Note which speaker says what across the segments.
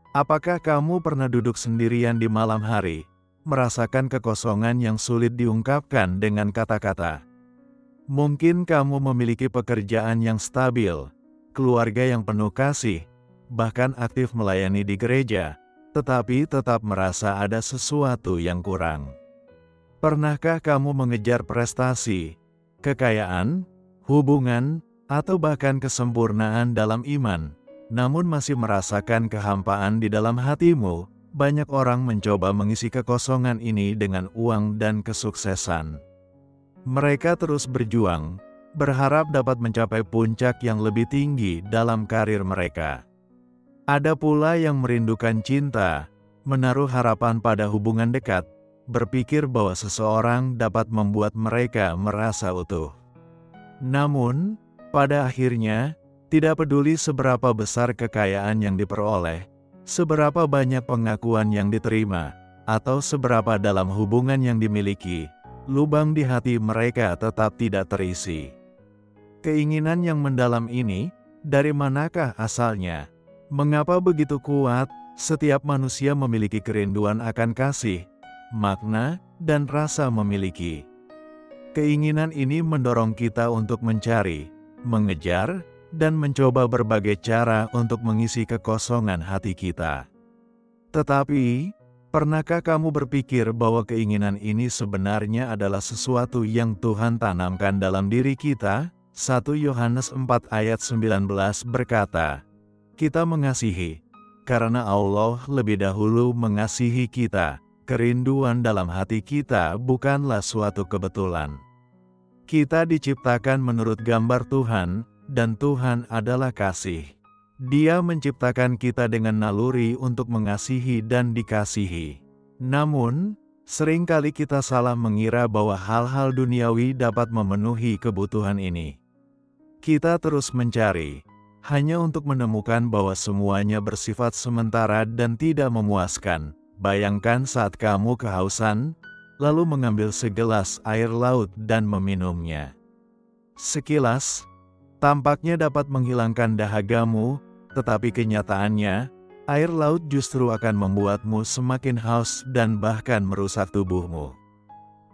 Speaker 1: Apakah kamu pernah duduk sendirian di malam hari, merasakan kekosongan yang sulit diungkapkan dengan kata-kata? Mungkin kamu memiliki pekerjaan yang stabil, keluarga yang penuh kasih, bahkan aktif melayani di gereja, tetapi tetap merasa ada sesuatu yang kurang. Pernahkah kamu mengejar prestasi, kekayaan, hubungan, atau bahkan kesempurnaan dalam iman, namun masih merasakan kehampaan di dalam hatimu? Banyak orang mencoba mengisi kekosongan ini dengan uang dan kesuksesan. Mereka terus berjuang, berharap dapat mencapai puncak yang lebih tinggi dalam karir mereka. Ada pula yang merindukan cinta, menaruh harapan pada hubungan dekat, berpikir bahwa seseorang dapat membuat mereka merasa utuh. Namun, pada akhirnya, tidak peduli seberapa besar kekayaan yang diperoleh, seberapa banyak pengakuan yang diterima, atau seberapa dalam hubungan yang dimiliki, lubang di hati mereka tetap tidak terisi. Keinginan yang mendalam ini, dari manakah asalnya? Mengapa begitu kuat? Setiap manusia memiliki kerinduan akan kasih, makna, dan rasa memiliki. Keinginan ini mendorong kita untuk mencari, mengejar, dan mencoba berbagai cara untuk mengisi kekosongan hati kita. Tetapi, pernahkah kamu berpikir bahwa keinginan ini sebenarnya adalah sesuatu yang Tuhan tanamkan dalam diri kita? 1 Yohanes 4 ayat 19 berkata, "Kita mengasihi, karena Allah lebih dahulu mengasihi kita." Kerinduan dalam hati kita bukanlah suatu kebetulan. Kita diciptakan menurut gambar Tuhan, dan Tuhan adalah kasih. Dia menciptakan kita dengan naluri untuk mengasihi dan dikasihi. Namun, seringkali kita salah mengira bahwa hal-hal duniawi dapat memenuhi kebutuhan ini. Kita terus mencari, hanya untuk menemukan bahwa semuanya bersifat sementara dan tidak memuaskan. Bayangkan saat kamu kehausan, lalu mengambil segelas air laut dan meminumnya. Sekilas, tampaknya dapat menghilangkan dahagamu, tetapi kenyataannya, air laut justru akan membuatmu semakin haus dan bahkan merusak tubuhmu.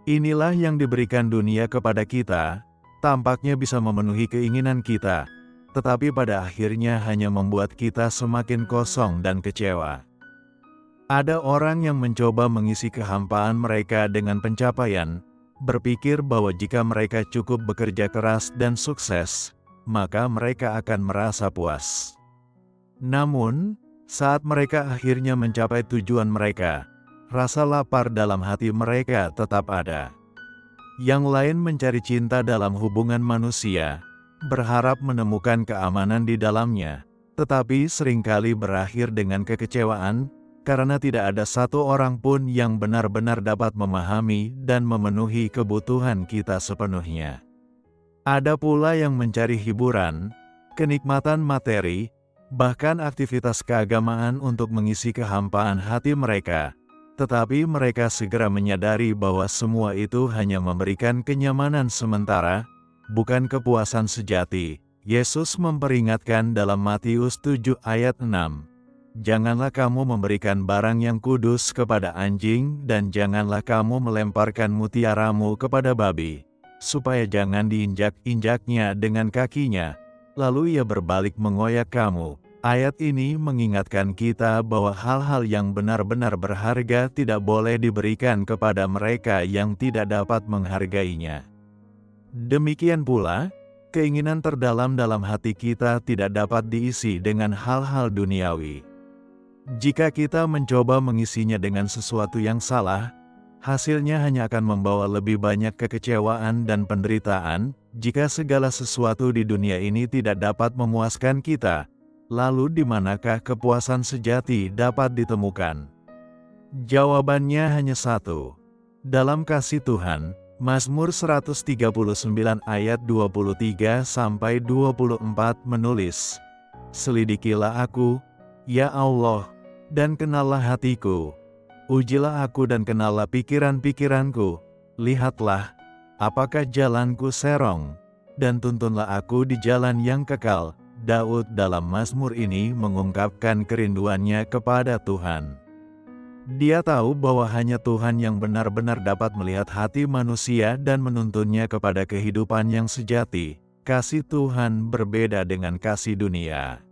Speaker 1: Inilah yang diberikan dunia kepada kita, tampaknya bisa memenuhi keinginan kita, tetapi pada akhirnya hanya membuat kita semakin kosong dan kecewa. Ada orang yang mencoba mengisi kehampaan mereka dengan pencapaian, berpikir bahwa jika mereka cukup bekerja keras dan sukses, maka mereka akan merasa puas. Namun, saat mereka akhirnya mencapai tujuan mereka, rasa lapar dalam hati mereka tetap ada. Yang lain mencari cinta dalam hubungan manusia, berharap menemukan keamanan di dalamnya, tetapi seringkali berakhir dengan kekecewaan, karena tidak ada satu orang pun yang benar-benar dapat memahami dan memenuhi kebutuhan kita sepenuhnya. Ada pula yang mencari hiburan, kenikmatan materi, bahkan aktivitas keagamaan untuk mengisi kehampaan hati mereka, tetapi mereka segera menyadari bahwa semua itu hanya memberikan kenyamanan sementara, bukan kepuasan sejati. Yesus memperingatkan dalam Matius 7 ayat 6. Janganlah kamu memberikan barang yang kudus kepada anjing, dan janganlah kamu melemparkan mutiaramu kepada babi, supaya jangan diinjak-injaknya dengan kakinya, lalu ia berbalik mengoyak kamu. Ayat ini mengingatkan kita bahwa hal-hal yang benar-benar berharga tidak boleh diberikan kepada mereka yang tidak dapat menghargainya. Demikian pula, keinginan terdalam dalam hati kita tidak dapat diisi dengan hal-hal duniawi. Jika kita mencoba mengisinya dengan sesuatu yang salah, hasilnya hanya akan membawa lebih banyak kekecewaan dan penderitaan. Jika segala sesuatu di dunia ini tidak dapat memuaskan kita, lalu di manakah kepuasan sejati dapat ditemukan? Jawabannya hanya satu. Dalam kasih Tuhan. Mazmur 139 ayat 23-24 menulis, "Selidikilah aku, ya Allah, dan kenallah hatiku. Ujilah aku dan kenallah pikiran-pikiranku. Lihatlah, apakah jalanku serong, dan tuntunlah aku di jalan yang kekal, Daud dalam Mazmur ini mengungkapkan kerinduannya kepada Tuhan. Dia tahu bahwa hanya Tuhan yang benar-benar dapat melihat hati manusia dan menuntunnya kepada kehidupan yang sejati. Kasih Tuhan berbeda dengan kasih dunia.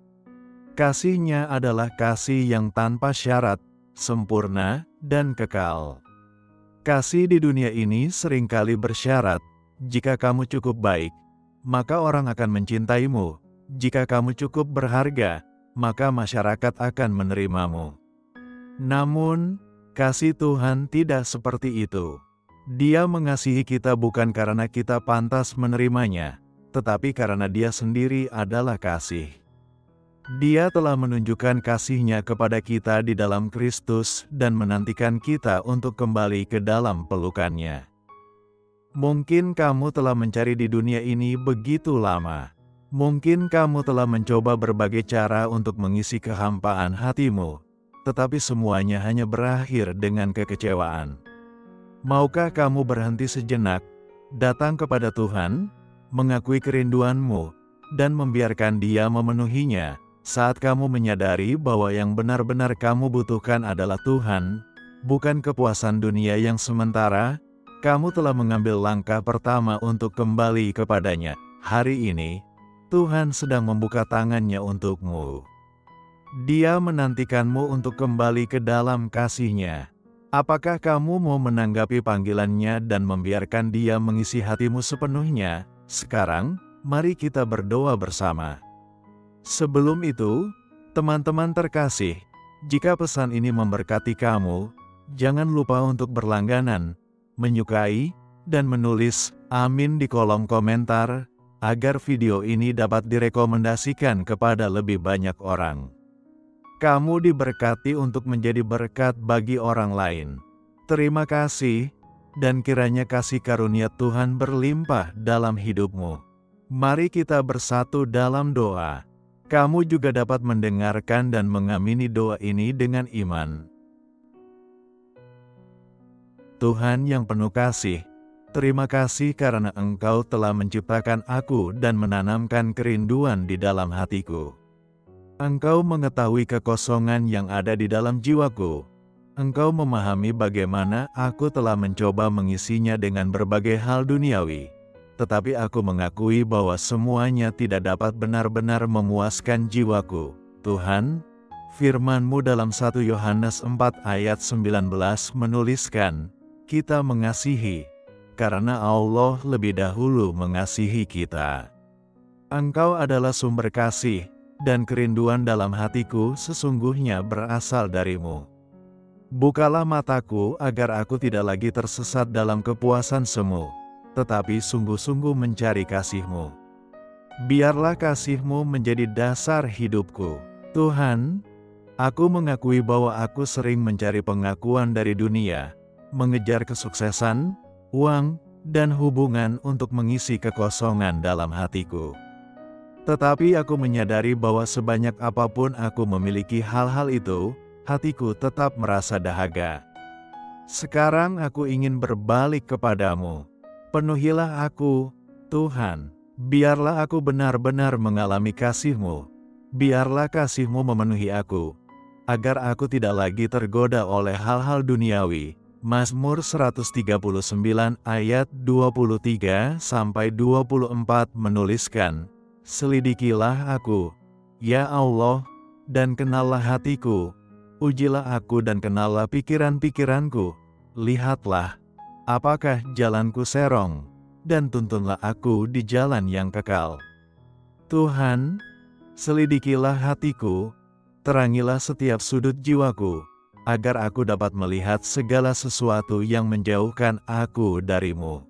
Speaker 1: Kasih-Nya adalah kasih yang tanpa syarat, sempurna, dan kekal. Kasih di dunia ini seringkali bersyarat. Jika kamu cukup baik, maka orang akan mencintaimu. Jika kamu cukup berharga, maka masyarakat akan menerimamu. Namun, kasih Tuhan tidak seperti itu. Dia mengasihi kita bukan karena kita pantas menerimanya, tetapi karena Dia sendiri adalah kasih. Dia telah menunjukkan kasih-Nya kepada kita di dalam Kristus dan menantikan kita untuk kembali ke dalam pelukan-Nya. Mungkin kamu telah mencari di dunia ini begitu lama. Mungkin kamu telah mencoba berbagai cara untuk mengisi kehampaan hatimu, tetapi semuanya hanya berakhir dengan kekecewaan. Maukah kamu berhenti sejenak, datang kepada Tuhan, mengakui kerinduanmu, dan membiarkan Dia memenuhinya? Saat kamu menyadari bahwa yang benar-benar kamu butuhkan adalah Tuhan, bukan kepuasan dunia yang sementara, kamu telah mengambil langkah pertama untuk kembali kepadanya. Hari ini, Tuhan sedang membuka tangan-Nya untukmu. Dia menantikanmu untuk kembali ke dalam kasih-Nya. Apakah kamu mau menanggapi panggilan-Nya dan membiarkan Dia mengisi hatimu sepenuhnya? Sekarang, mari kita berdoa bersama. Sebelum itu, teman-teman terkasih, jika pesan ini memberkati kamu, jangan lupa untuk berlangganan, menyukai, dan menulis "Amin" di kolom komentar, agar video ini dapat direkomendasikan kepada lebih banyak orang. Kamu diberkati untuk menjadi berkat bagi orang lain. Terima kasih, dan kiranya kasih karunia Tuhan berlimpah dalam hidupmu. Mari kita bersatu dalam doa. Kamu juga dapat mendengarkan dan mengamini doa ini dengan iman. Tuhan yang penuh kasih, terima kasih karena Engkau telah menciptakan aku dan menanamkan kerinduan di dalam hatiku. Engkau mengetahui kekosongan yang ada di dalam jiwaku. Engkau memahami bagaimana aku telah mencoba mengisinya dengan berbagai hal duniawi. Tetapi aku mengakui bahwa semuanya tidak dapat benar-benar memuaskan jiwaku. Tuhan, firman-Mu dalam 1 Yohanes 4 ayat 19 menuliskan, kita mengasihi, karena Allah lebih dahulu mengasihi kita. Engkau adalah sumber kasih, dan kerinduan dalam hatiku sesungguhnya berasal dari-Mu. Bukalah mataku agar aku tidak lagi tersesat dalam kepuasan semu, tetapi sungguh-sungguh mencari kasih-Mu. Biarlah kasih-Mu menjadi dasar hidupku. Tuhan, aku mengakui bahwa aku sering mencari pengakuan dari dunia, mengejar kesuksesan, uang, dan hubungan untuk mengisi kekosongan dalam hatiku. Tetapi aku menyadari bahwa sebanyak apapun aku memiliki hal-hal itu, hatiku tetap merasa dahaga. Sekarang aku ingin berbalik kepadamu. Penuhilah aku, Tuhan. Biarlah aku benar-benar mengalami kasih-Mu. Biarlah kasih-Mu memenuhi aku, agar aku tidak lagi tergoda oleh hal-hal duniawi. Mazmur 139 ayat 23-24 menuliskan, selidikilah aku, ya Allah, dan kenallah hatiku. Ujilah aku dan kenallah pikiran-pikiranku. Lihatlah, apakah jalanku serong, dan tuntunlah aku di jalan yang kekal. Tuhan, selidikilah hatiku, terangilah setiap sudut jiwaku, agar aku dapat melihat segala sesuatu yang menjauhkan aku dari-Mu.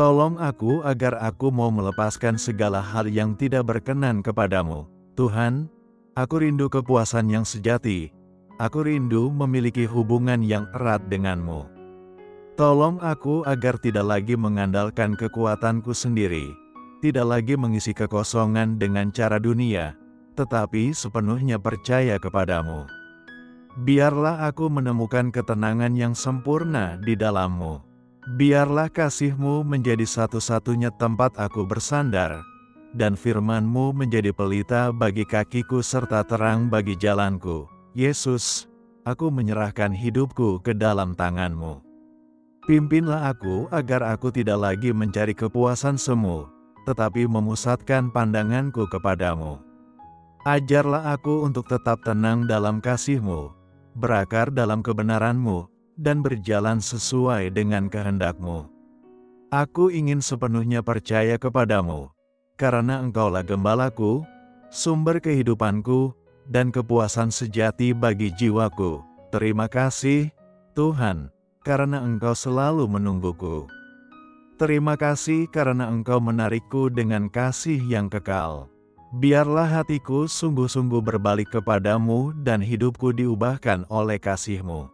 Speaker 1: Tolong aku agar aku mau melepaskan segala hal yang tidak berkenan kepadamu. Tuhan, aku rindu kepuasan yang sejati. Aku rindu memiliki hubungan yang erat dengan-Mu. Tolong aku agar tidak lagi mengandalkan kekuatanku sendiri, tidak lagi mengisi kekosongan dengan cara dunia, tetapi sepenuhnya percaya kepadamu. Biarlah aku menemukan ketenangan yang sempurna di dalam-Mu. Biarlah kasih-Mu menjadi satu-satunya tempat aku bersandar, dan firman-Mu menjadi pelita bagi kakiku serta terang bagi jalanku. Yesus, aku menyerahkan hidupku ke dalam tangan-Mu. Pimpinlah aku agar aku tidak lagi mencari kepuasan semu, tetapi memusatkan pandanganku kepadamu. Ajarlah aku untuk tetap tenang dalam kasih-Mu, berakar dalam kebenaran-Mu, dan berjalan sesuai dengan kehendak-Mu. Aku ingin sepenuhnya percaya kepadamu, karena Engkaulah gembalaku, sumber kehidupanku, dan kepuasan sejati bagi jiwaku. Terima kasih, Tuhan, karena Engkau selalu menungguku. Terima kasih karena Engkau menarikku dengan kasih yang kekal. Biarlah hatiku sungguh-sungguh berbalik kepadamu dan hidupku diubahkan oleh kasih-Mu.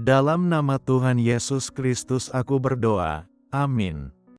Speaker 1: Dalam nama Tuhan Yesus Kristus aku berdoa. Amin.